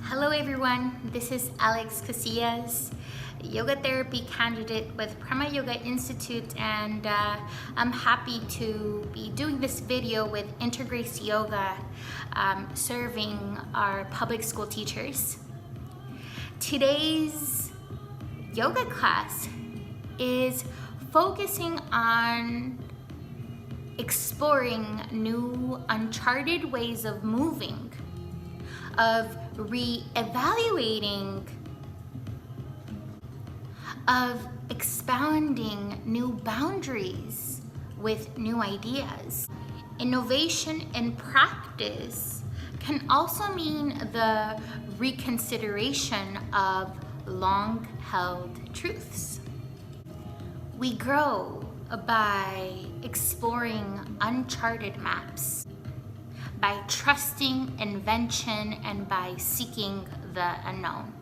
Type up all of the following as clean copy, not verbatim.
Hello everyone, this is Alex Casillas, yoga therapy candidate with Prema Yoga Institute, and I'm happy to be doing this video with Integrace Yoga, serving our public school teachers. Today's yoga class is focusing on exploring new uncharted ways of moving, of re-evaluating, of expounding new boundaries with new ideas. Innovation in practice can also mean the reconsideration of long-held truths. We grow by exploring uncharted maps, by trusting invention, and by seeking the unknown.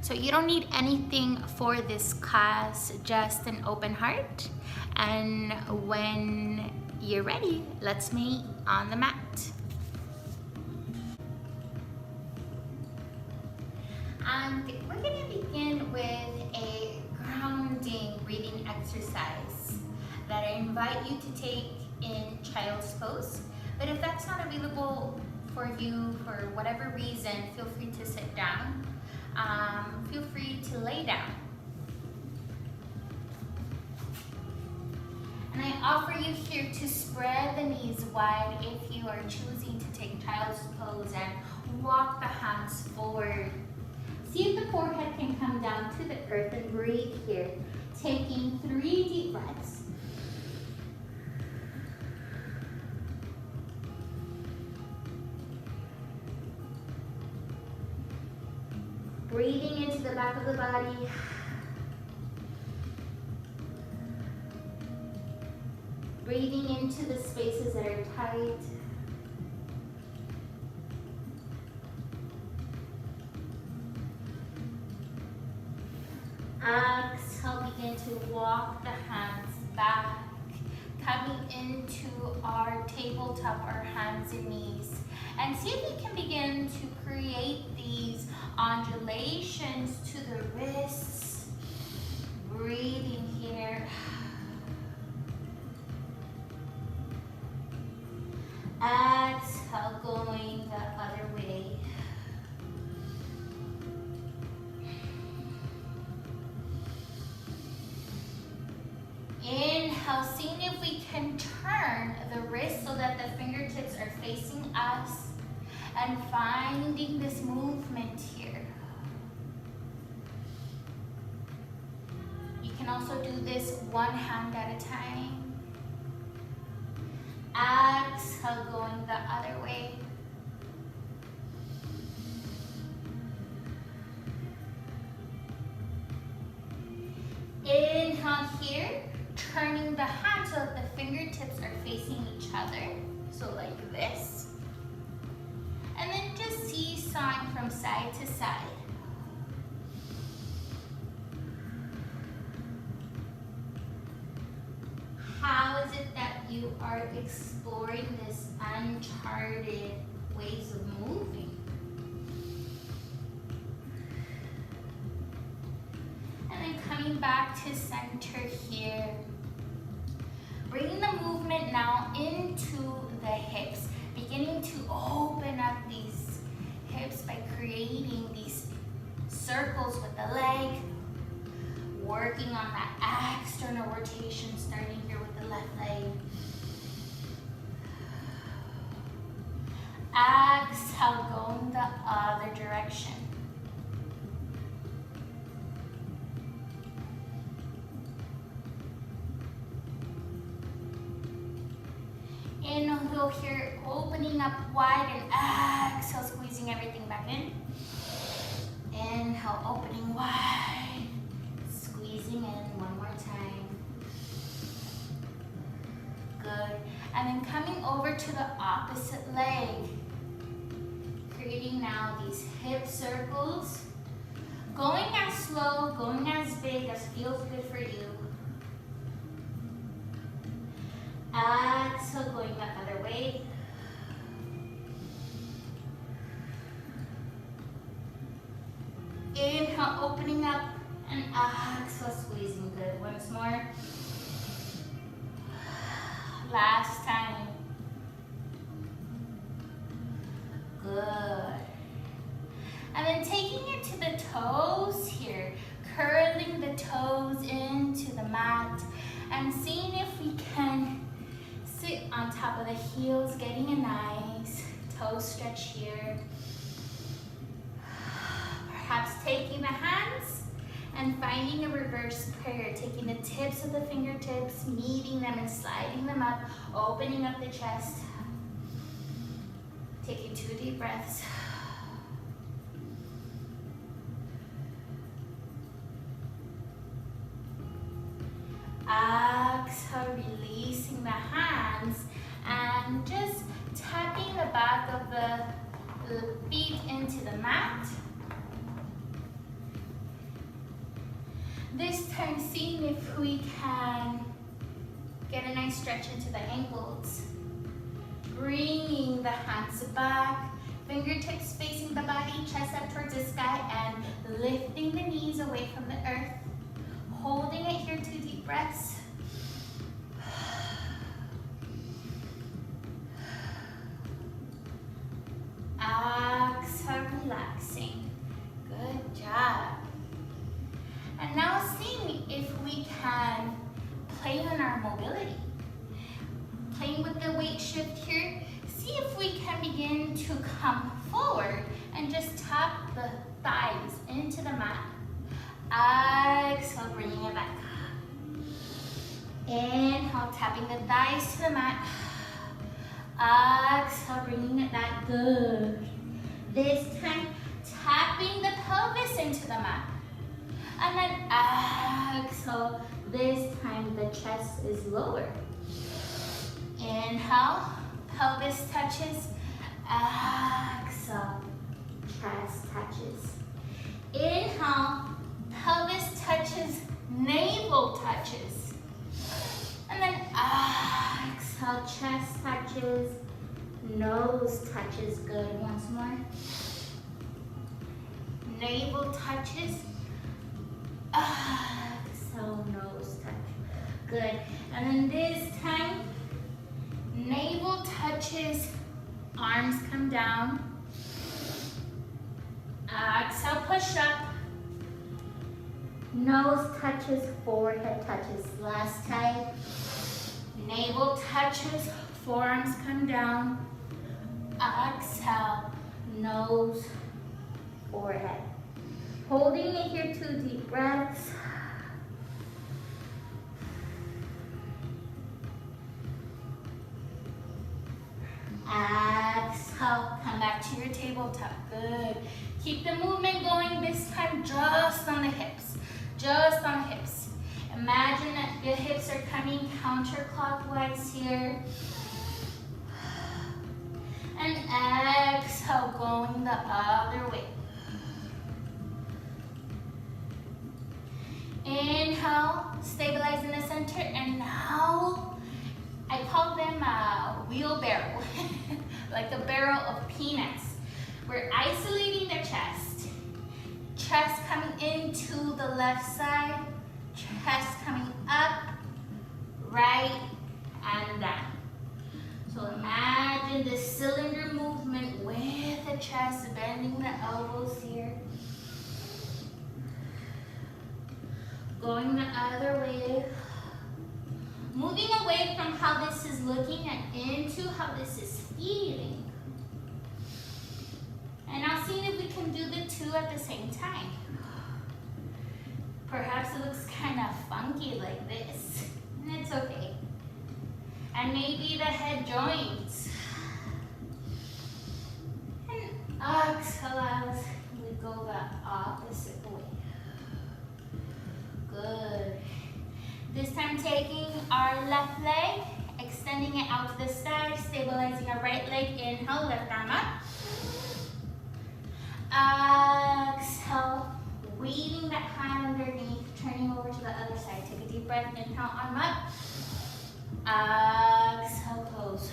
So you don't need anything for this class, just an open heart. And when you're ready, let's meet on the mat. We're gonna begin with a grounding breathing exercise that I invite you to take in child's pose. But if that's not available for you for whatever reason, feel free to sit down. Feel free to lay down. And I offer you here to spread the knees wide if you are choosing to take child's pose, and walk the hands forward. See if the forehead can come down to the earth, and breathe here, taking 3 deep breaths. Breathing into the back of the body. Breathing into the spaces that are tight. Exhale, begin to walk the hands back, coming into our tabletop, our hands and knees. And see if we can begin to create these undulations to the wrists. Breathing here. Exhale, going the other way. Inhale, seeing if we can turn the wrists so that the fingertips are facing us, and finding this movement here. You can also do this one hand at a time. Exhale, going the other way. Inhale here, turning the hands so that the fingertips are facing each other, so like this. And then just seesawing from side to side. How is it that you are exploring this uncharted ways of moving? And then coming back to center here. Bringing the movement now into the hips. Beginning to open up these hips by creating these circles with the leg. Working on that external rotation, starting here with the left leg. Exhale, going the other direction. Inhale here, opening up wide, and exhale, squeezing everything back in. Inhale, opening wide, squeezing in one more time. Good. And then coming over to the opposite leg. Creating now these hip circles. Going as slow, going as big as feels good for you. Exhale, going the other way. Inhale, opening up, and exhale, squeezing. Good. Once more. Last time. Good. And then taking it to the toes here, curling the toes into the mat and seeing if we can sit on top of the heels, getting a nice toe stretch here. Perhaps taking the hands and finding a reverse prayer, taking the tips of the fingertips, meeting them and sliding them up, opening up the chest. Taking 2 deep breaths. Exhale, releasing the hands and just tapping the back of the feet into the mat. This time, seeing if we can get a nice stretch into the ankles. Bringing the hands back, fingertips facing the body, chest up towards the sky, and lifting the knees away from the earth. Holding it here, 2 deep breaths. Exhale, relaxing. Good job. And now seeing if we can play on our mobility. Playing with the weight shift here. See if we can begin to come forward and just tap the thighs into the mat. Exhale, bringing it back. Inhale, tapping the thighs to the mat. Exhale, bringing it back. Good. This time, tapping the pelvis into the mat. And then exhale. This time, the chest is lower. Inhale, pelvis touches. Exhale, chest touches. Inhale, pelvis touches, navel touches. And then exhale, chest touches, nose touches. Good. Once more. Navel touches. Exhale, nose touch. Good. And then this time, navel touches, arms come down. Exhale, push up. Nose touches, forehead touches. Last time. Navel touches, forearms come down. Exhale, nose, forehead. Holding it here, 2 deep breaths. Exhale, come back to your tabletop. Good. Keep the movement going, this time just on the hips. Just on the hips. Imagine that the hips are coming counterclockwise here. And exhale, going the other way. Inhale, stabilize in the center, and now I call them a wheelbarrow, like a barrel of peanuts. We're isolating the chest. Chest coming into the left side, chest coming up, right, and down. So imagine this cylinder movement with the chest, bending the elbows here. Going the other way. Moving away from how this is looking and into how this is feeling. And now seeing if we can do the 2 at the same time. Perhaps it looks kind of funky like this, and it's okay. And maybe the head joins. And exhale as we go the opposite way. Good. This time taking our left leg, extending it out to the side, stabilizing our right leg. Inhale, left arm up. Exhale, weaving that hand underneath, turning over to the other side. Take a deep breath, inhale, arm up. Exhale, close.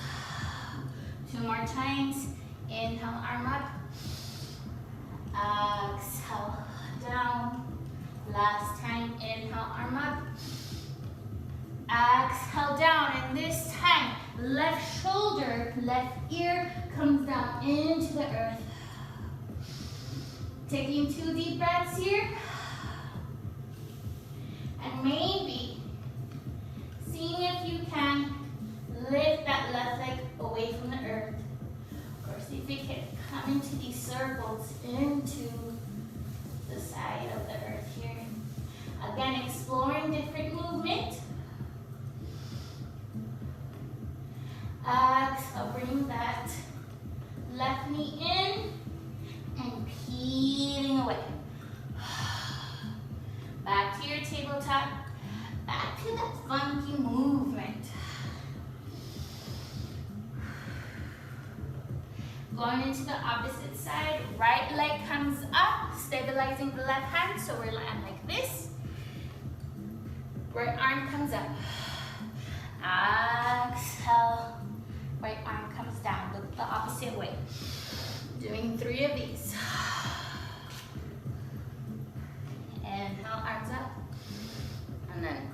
2 more times. Inhale, arm up. Exhale, down. Last time, inhale, arm up. Exhale down, and this time, left shoulder, left ear comes down into the earth. Taking 2 deep breaths here. And maybe seeing if you can lift that left leg away from the earth. Or see if you can come into these circles into the side of the earth here. Again, exploring different movement. Exhale, bring that left knee in and peeling away. Back to your tabletop. Back to that funky movement. Going into the opposite side, right leg comes up, stabilizing the left hand, so we're lying like this. Right arm comes up. Exhale, right arm comes down, look the opposite way. Doing 3 of these. Inhale, arms up. And then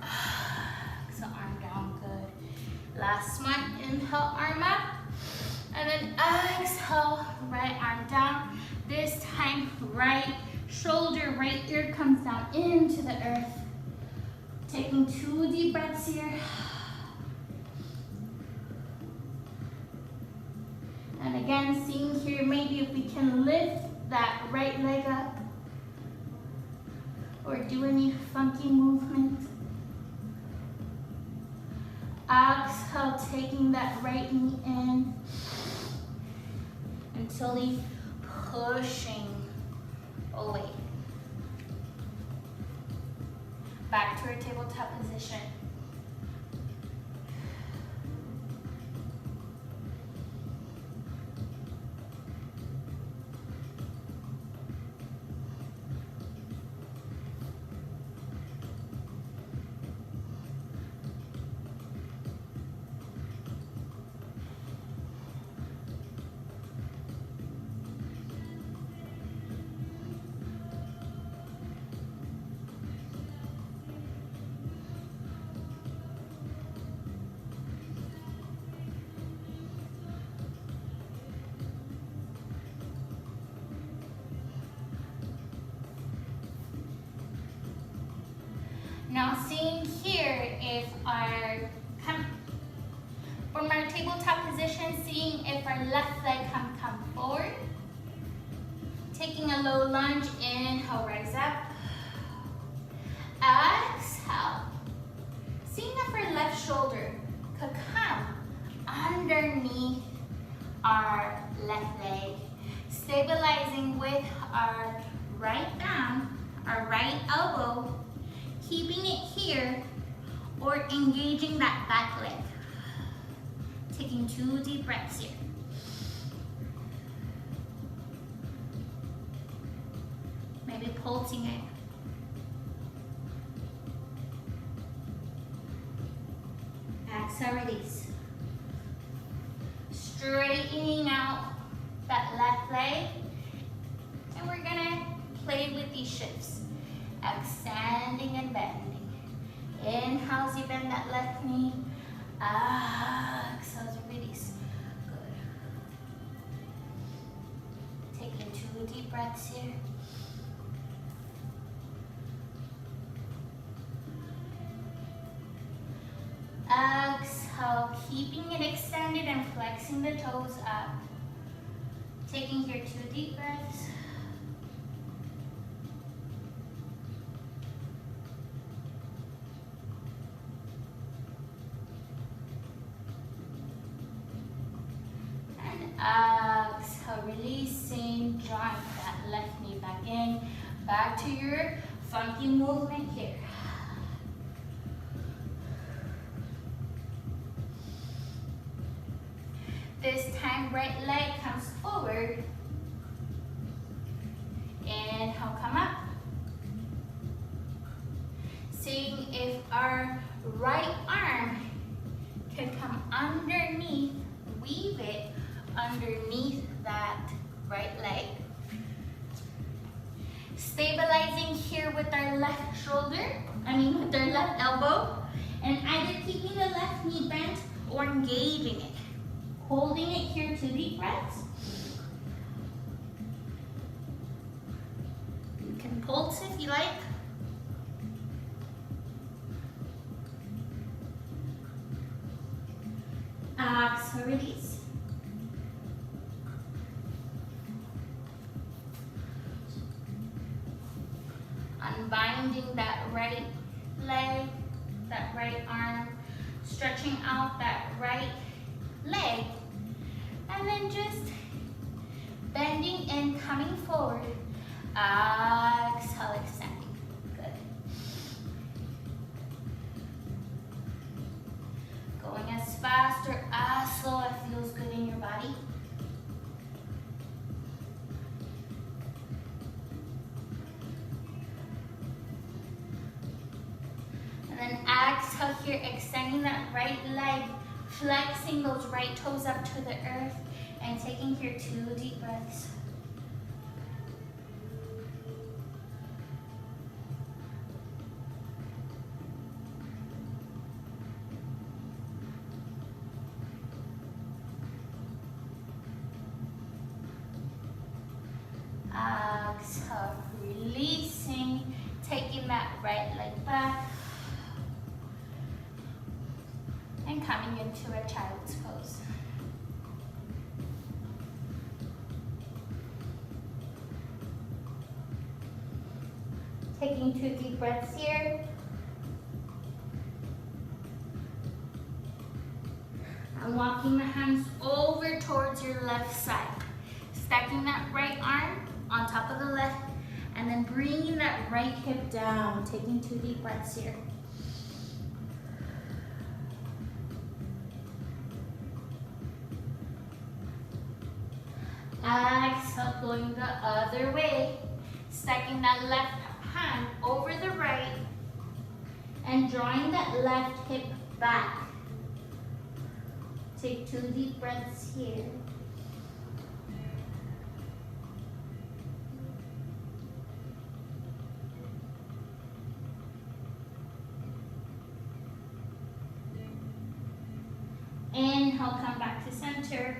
exhale, arm down, good. Last one, inhale, arm up. And then exhale, right arm down. This time, right shoulder, right ear comes down into the earth. Taking 2 deep breaths here. And again, seeing here, maybe if we can lift that right leg up or do any funky movement. Exhale, taking that right knee in until he's pushing away. Back to our tabletop position. Now seeing here, if from our tabletop position, seeing if our left leg can come forward. Taking a low lunge, inhale, rise up. Exhale. Seeing if our left shoulder could come underneath our left leg. Stabilizing with our right thumb, our right elbow, keeping it here, or engaging that back leg. Taking 2 deep breaths here. Maybe pulsing it. Exhale, release. Straightening out that left leg. And we're gonna play with these shifts. Extending and bending. Inhale as you bend that left knee. Exhale as you release. Good. Taking 2 deep breaths here. Exhale, keeping it extended and flexing the toes up. Taking here 2 deep breaths. Exhale, releasing, drawing that left knee back in. Back to your funky movement here. This time, right leg comes forward. Inhale, come up. Seeing if our right arm can come underneath, weave it underneath that right leg. Stabilizing their left shoulder, with their left elbow, and either keeping the left knee bent or engaging it. Holding it here, 2 deep breaths. You can pulse if you like. Exhale, release. Unbinding that right leg, that right arm, stretching out that right leg, and then just bending and coming forward. Exhale, extending. Good. Going as fast or as slow as feels good in your body. And then exhale here, extending that right leg, flexing those right toes up to the earth, and taking here 2 deep breaths. Exhale, releasing, taking that right leg back, and coming into a child's pose. Taking 2 deep breaths here. And walking the hands over towards your left side. Stacking that right arm on top of the left, and then bringing that right hip down. Taking 2 deep breaths here. Exhale, going the other way. Stacking that left hand over the right and drawing that left hip back. Take 2 deep breaths here. Inhale, come back to center.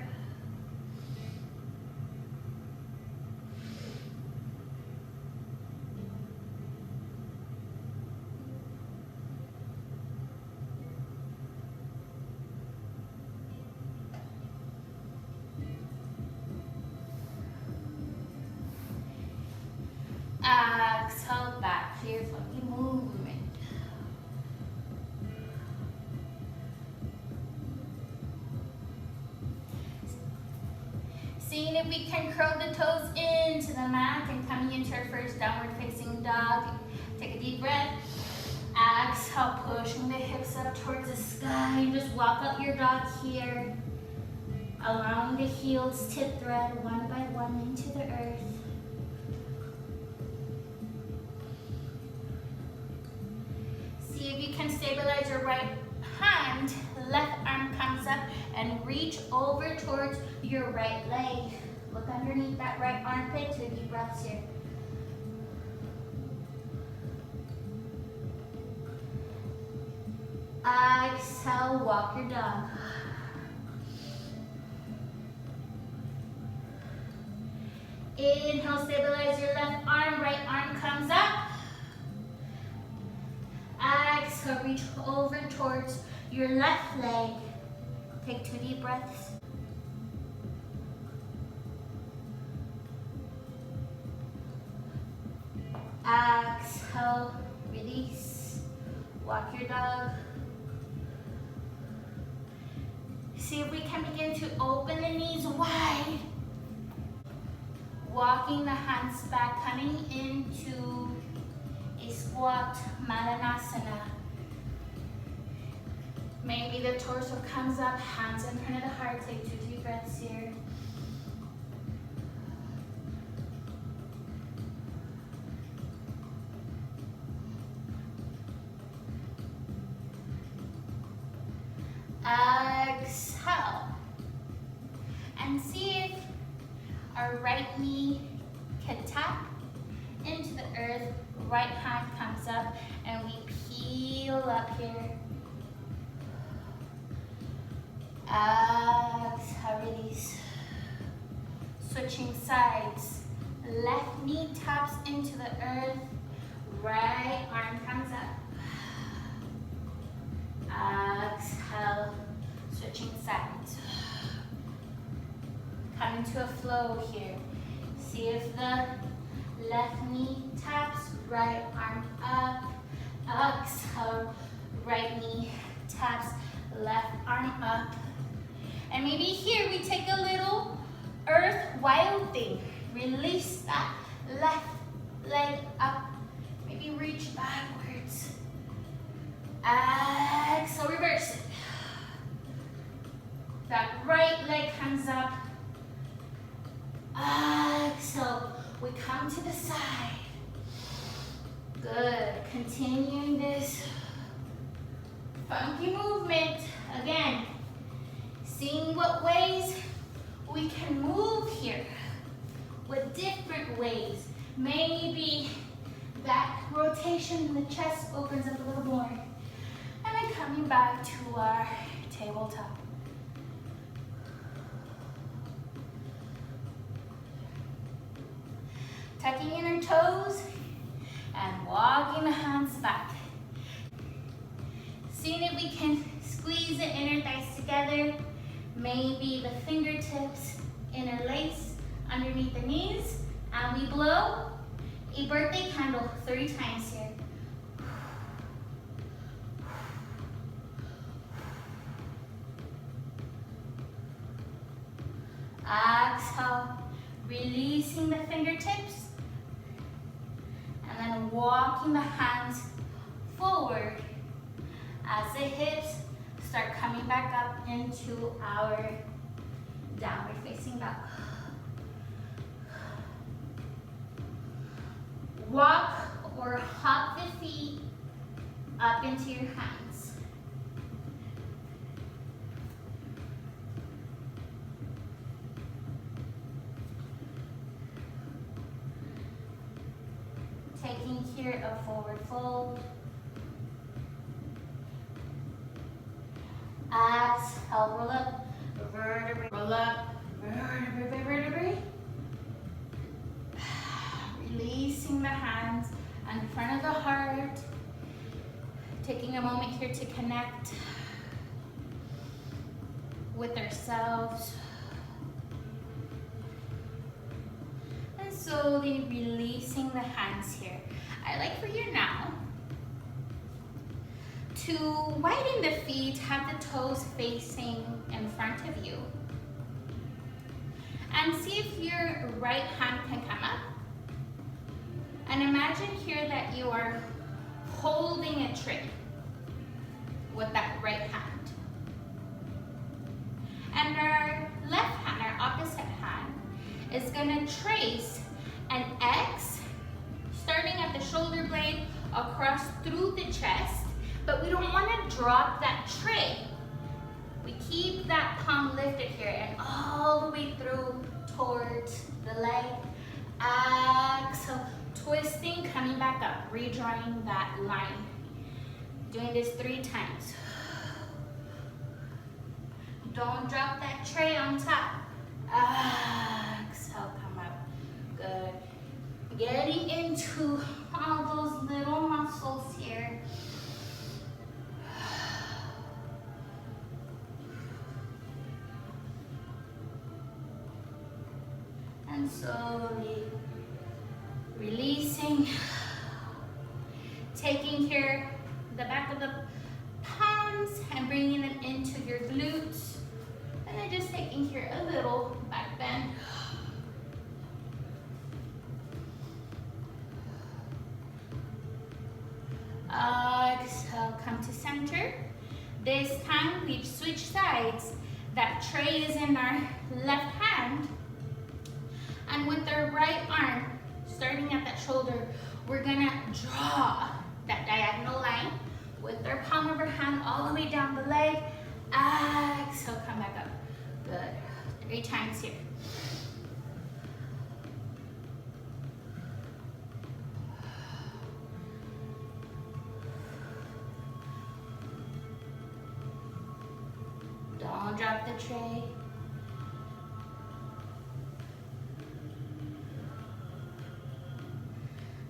Exhale, back to your funky movement. Seeing if we can curl the toes into the mat and coming into our first downward facing dog. Take a deep breath. Exhale, pushing the hips up towards the sky. Just walk up your dog here. Allowing the heels to thread one by one into the earth. See if you can stabilize your right hand. Left arm comes up and reach over towards your right leg. Look underneath that right armpit. 2 deep breaths here. Exhale, walk your dog. Inhale, stabilize your left arm. Right arm comes up. Exhale, reach over towards your left leg. Take 2 deep breaths. Exhale, release. Walk your dog. See if we can begin to open the knees wide. Walking the hands back, coming into a squat Madanasana. Maybe the torso comes up, hands in front of the heart. Take 2 deep breaths here. Exhale. And see if our right knee can tap into the earth. Right hand comes up and we peel up here. Exhale, release. Switching sides. Left knee taps into the earth. Right arm comes up. Exhale. Switching sides. Come into a flow here. See if the left knee taps, right arm up. Exhale. Right knee taps, left arm up. And maybe here we take a little earth wild thing. Release that left leg up. Maybe reach backwards. Exhale, reverse it. That right leg comes up. Exhale, we come to the side. Good, continuing this funky movement. Again, seeing what ways we can move here. With different ways. Maybe that rotation in the chest opens up a little more. And then coming back to our tabletop. Tucking in our toes and walking the hands back. Seeing if we can squeeze the inner thighs together. Maybe the fingertips interlace underneath the knees. And we blow a birthday candle 3 times here. Exhale, releasing the fingertips. And then walking the hands forward as the hips start coming back up into our downward facing dog. Walk or hop the feet up into your hands. Taking here a forward fold. Exhale, roll up, vertebrae, roll up, vertebrae, vertebrae. Releasing the hands in front of the heart. Taking a moment here to connect with ourselves. And slowly releasing the hands here. I'd like for you now to widen the feet, have the toes facing in front of you. And see if your right hand can come up. And imagine here that you are holding a tray with that right hand. And our left hand, our opposite hand, is gonna trace an X starting at the shoulder blade across through the chest, but we don't wanna drop that tray. We keep that palm lifted here and all the way through towards the leg. Exhale. Twisting, coming back up, redrawing that line. Doing this 3 times. Don't drop that tray on top. Exhale, come up. Good. Getting into all those little muscles here. And slowly releasing, taking here the back of the palms and bringing them into your glutes. And then just taking here a little back bend. Exhale, come to center. This time we've switched sides. That tray is in our left hand. And with our right arm, starting at that shoulder, we're gonna draw that diagonal line with our palm of our hand all the way down the leg. Exhale, come back up. Good. 3 times here. drop the tray.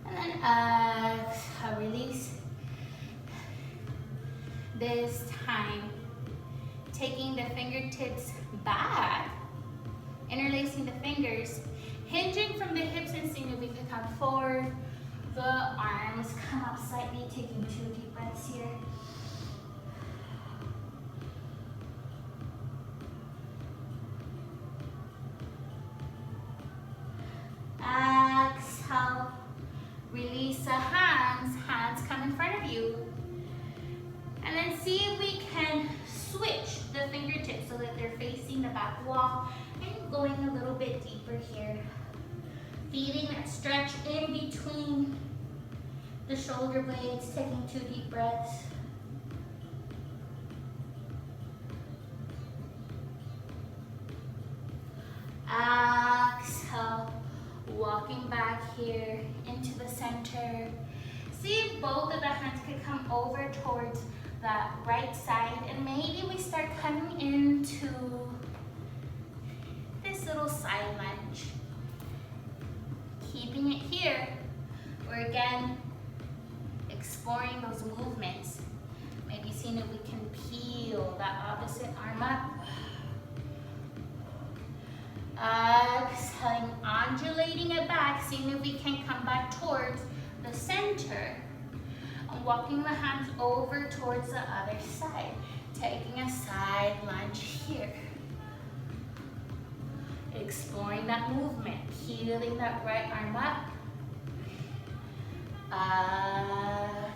And then exhale, release. This time, taking the fingertips back, interlacing the fingers, hinging from the hips and seeing if we can come forward. The arms come up slightly, taking 2 deep breaths here. Exhale, release the hands, hands come in front of you. And then see if we can switch the fingertips so that they're facing the back wall and going a little bit deeper here. Feeling that stretch in between the shoulder blades, taking 2 deep breaths. Exhale, walking back here into the center. See if both of the hands can come over towards that right side, and maybe we start coming into this little side lunge. Keeping it here, we're again exploring those movements. Maybe seeing if we can peel that opposite arm up. Exhaling, undulating it back, seeing if we can come back towards the center. And walking the hands over towards the other side. Taking a side lunge here. Exploring that movement, peeling that right arm up.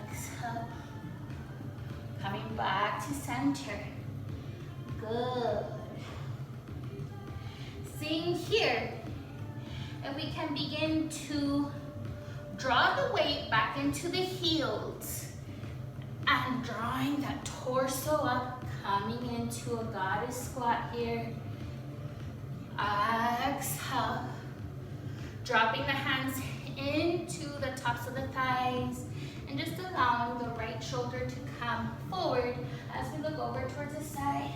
Exhale. Coming back to center. Good. Seeing here, if we can begin to draw the weight back into the heels and drawing that torso up, coming into a goddess squat here. Exhale, dropping the hands into the tops of the thighs and just allowing the right shoulder to come forward as we look over towards the side.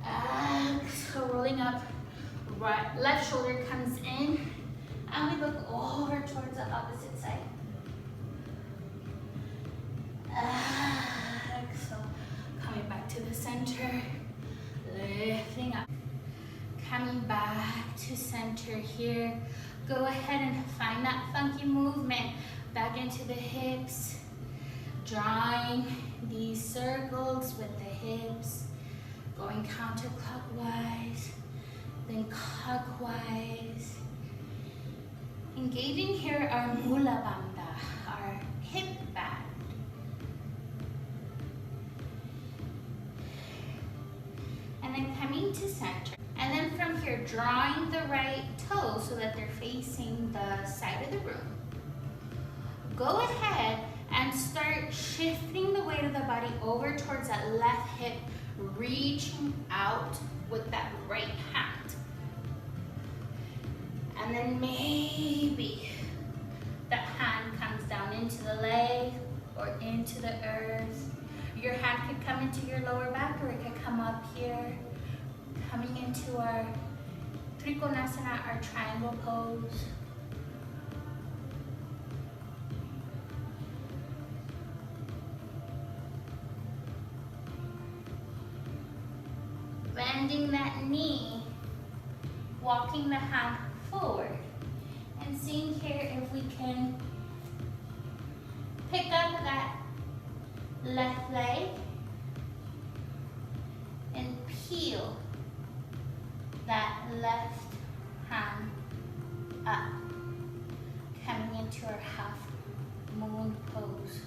Exhale, rolling up, right, left shoulder comes in and we look over towards the opposite side. Exhale, coming back to the center. Lifting up, coming back to center here. Go ahead and find that funky movement back into the hips. Drawing these circles with the hips. Going counterclockwise, then clockwise. Engaging here our mula bandha, our hip band. And then coming to center. And then from here, drawing the right toes so that they're facing the side of the room. Go ahead and start shifting the weight of the body over towards that left hip, reaching out with that right hand. And then maybe that hand comes down into the leg or into the earth. Your hand could come into your lower back or it could come up here, coming into our Trikonasana, our triangle pose. Bending that knee, walking the hand forward, and seeing here if we can pick up that left leg and peel that left hand up, coming into our half moon pose.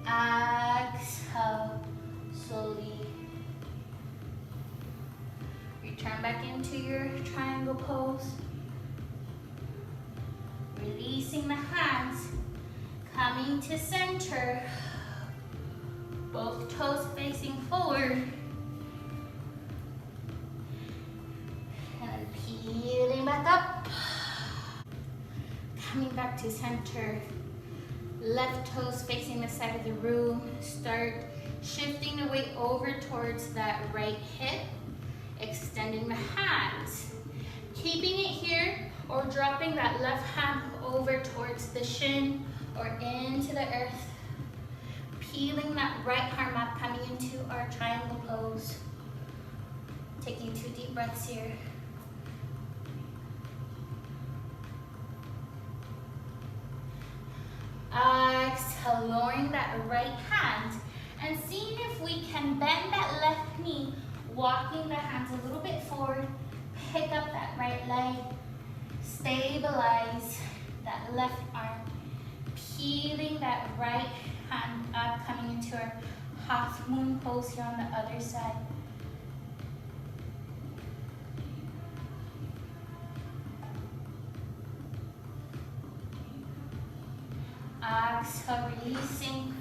Exhale, slowly return back into your triangle pose. Releasing the hands, coming to center, both toes facing forward. And then peeling back up. coming back to center. Left toes facing the side of the room. Start shifting the weight over towards that right hip. Extending the hands. Keeping it here or dropping that left hand over towards the shin or into the earth. Peeling that right arm up, coming into our triangle pose. Taking 2 deep breaths here. Exhale, lowering that right hand and seeing if we can bend that left knee, walking the hands a little bit forward, pick up that right leg, stabilize that left arm, peeling that right hand up, coming into our half moon pose here on the other side. Exhale, releasing.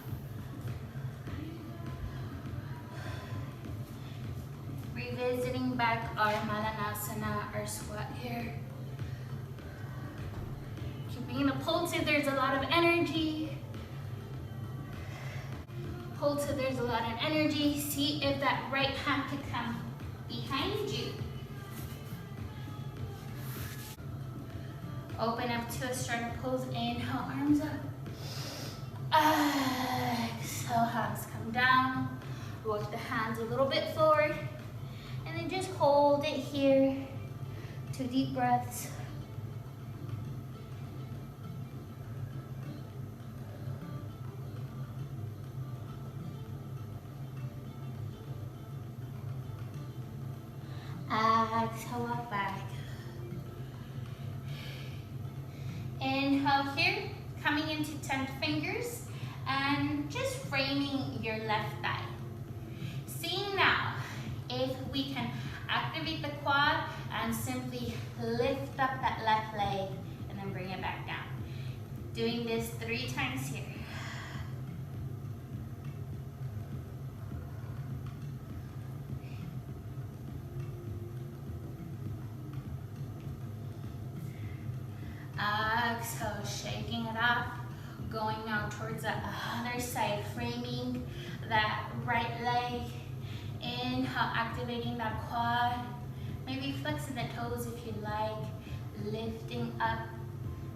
Revisiting back our Malanasana, our squat here. Keeping the pulse if there's a lot of energy. Pulse if there's a lot of energy. See if that right hand could come behind you. Open up to a starter pose. Inhale, arms up. Exhale, hands come down. Walk the hands a little bit forward. And then just hold it here. 2 deep breaths. Exhale, walk back. Inhale here, coming into 10 fingers and just framing your left thigh. Seeing now if we can activate the quad and simply lift up that left leg and then bring it back down. Doing this 3 times here. Exhale, shaking it up, going now towards the other side, framing that right leg. Inhale, activating that quad. Maybe flexing the toes if you like, lifting up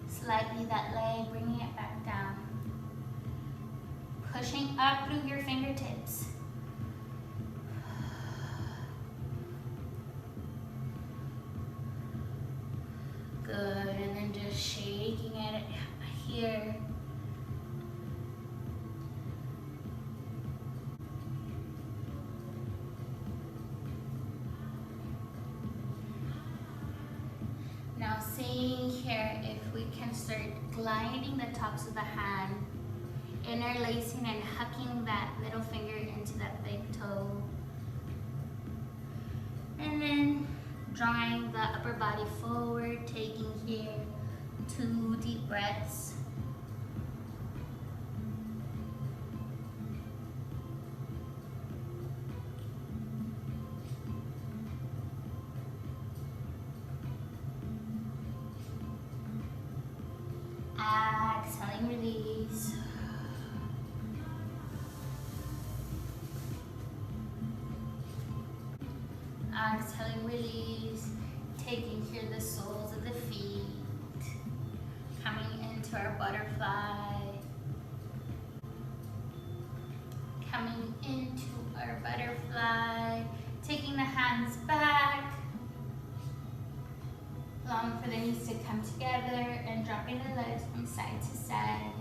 slightly that leg, bringing it back down. Pushing up through your fingertips. Good, and then just shaking it here. Now seeing here if we can start gliding the tops of the hand, interlacing and hucking that little finger into that big toe. And then drawing the upper body forward, taking here 2 deep breaths. Exhaling, release. Exhaling, release. Taking here the soles of the feet. Coming into our butterfly. Coming into our butterfly. Taking the hands back. Long for the knees to come together and dropping the legs from side to side.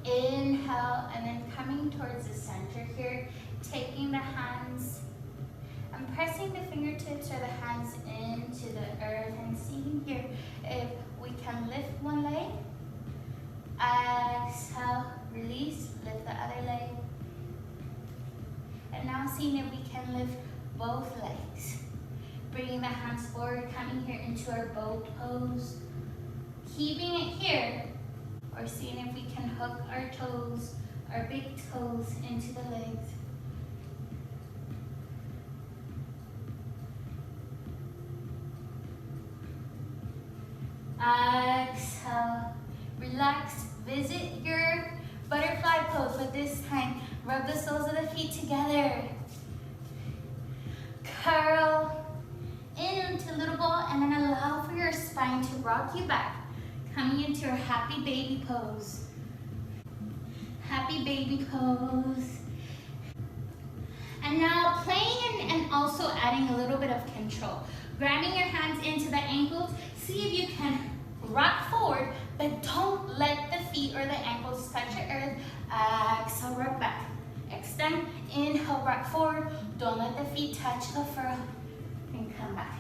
Inhale, and then coming towards the center here, taking the hands and pressing the fingertips or the hands into the earth and seeing here if we can lift one leg. Exhale, release, lift the other leg. And now seeing if we can lift both legs. Bringing the hands forward, coming here into our boat pose. keeping it here, or seeing if we can hook our toes, our big toes into the legs. Exhale, relax, visit your butterfly pose, but this time, rub the soles of the feet together. Curl into little ball, and then allow for your spine to rock you back, coming into your happy baby pose. Happy baby pose. And now playing and also adding a little bit of control. Grabbing your hands into the ankles, see if you can rock forward, but don't let the feet or the ankles touch the earth. Exhale, rock back. Extend, inhale, rock forward. Don't let the feet touch the floor. And come back.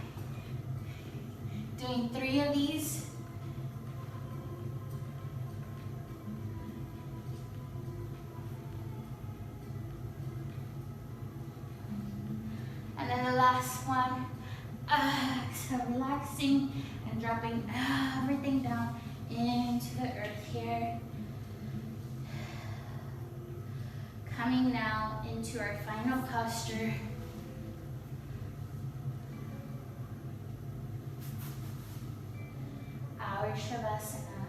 Doing 3 of these. And then the last one. So relaxing and dropping everything down into the earth here. Coming now into our final posture. Our Shavasana.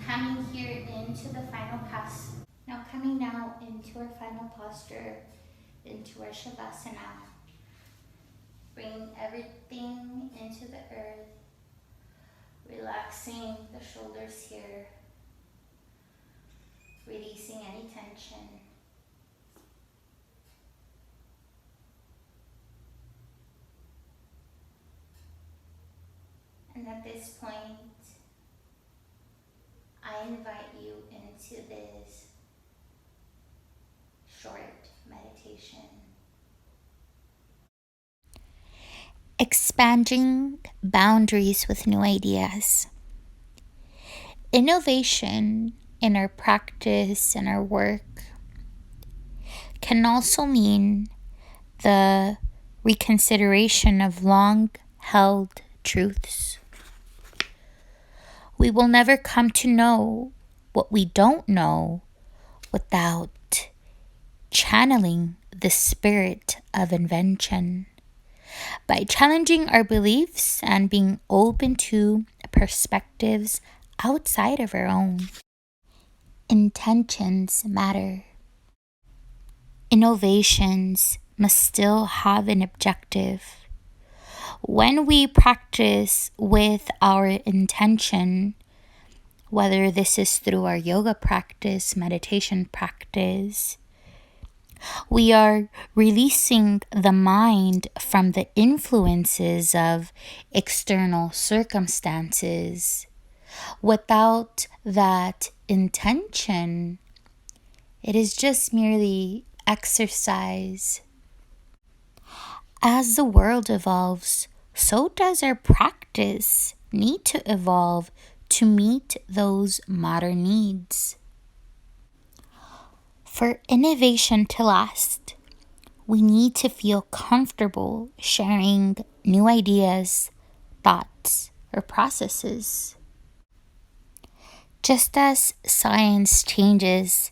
Coming here into the final posture. Now coming now into our final posture, into our Shavasana. Bring everything into the earth. Relaxing the shoulders here. Releasing any tension. And at this point, I invite you into this short meditation. Expanding boundaries with new ideas. Innovation in our practice and our work can also mean the reconsideration of long-held truths. We will never come to know what we don't know without channeling the spirit of invention. By challenging our beliefs and being open to perspectives outside of our own. Intentions matter. Innovations must still have an objective. When we practice with our intention, whether this is through our yoga practice, meditation practice, we are releasing the mind from the influences of external circumstances. Without that intention, it is just merely exercise. As the world evolves, so does our practice need to evolve to meet those modern needs. For innovation to last, we need to feel comfortable sharing new ideas, thoughts, or processes. Just as science changes,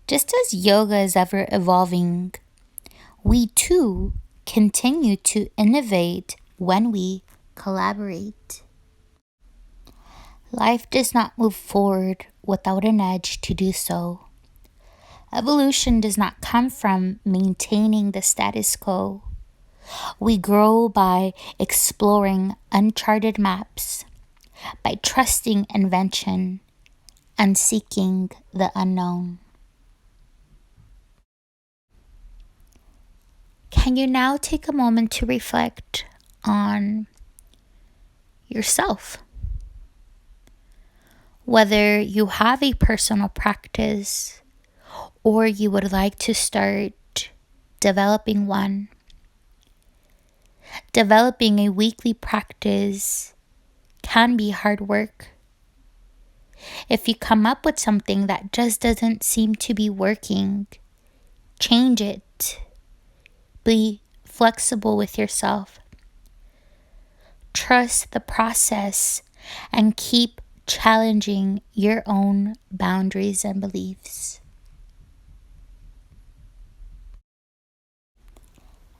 just as yoga is ever evolving, we too continue to innovate when we collaborate. Life does not move forward without an edge to do so. Evolution does not come from maintaining the status quo. We grow by exploring uncharted maps, by trusting invention, and seeking the unknown. Can you now take a moment to reflect on yourself? Whether you have a personal practice or you would like to start developing one. Developing a weekly practice can be hard work. If you come up with something that just doesn't seem to be working, change it. Be flexible with yourself. trust the process, and keep challenging your own boundaries and beliefs.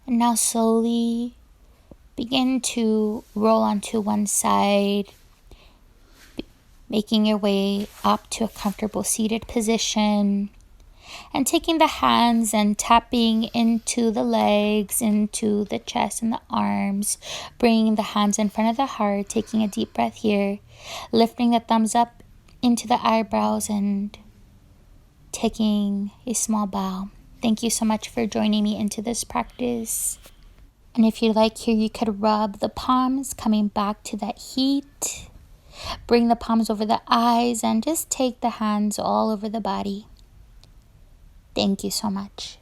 And now slowly begin to roll onto one side, making your way up to a comfortable seated position, and taking the hands and tapping into the legs, into the chest and the arms, bringing the hands in front of the heart, taking a deep breath here, lifting the thumbs up into the eyebrows and taking a small bow. Thank you so much for joining me into this practice. And if you like here, you could rub the palms, coming back to that heat. Bring the palms over the eyes and just take the hands all over the body. Thank you so much.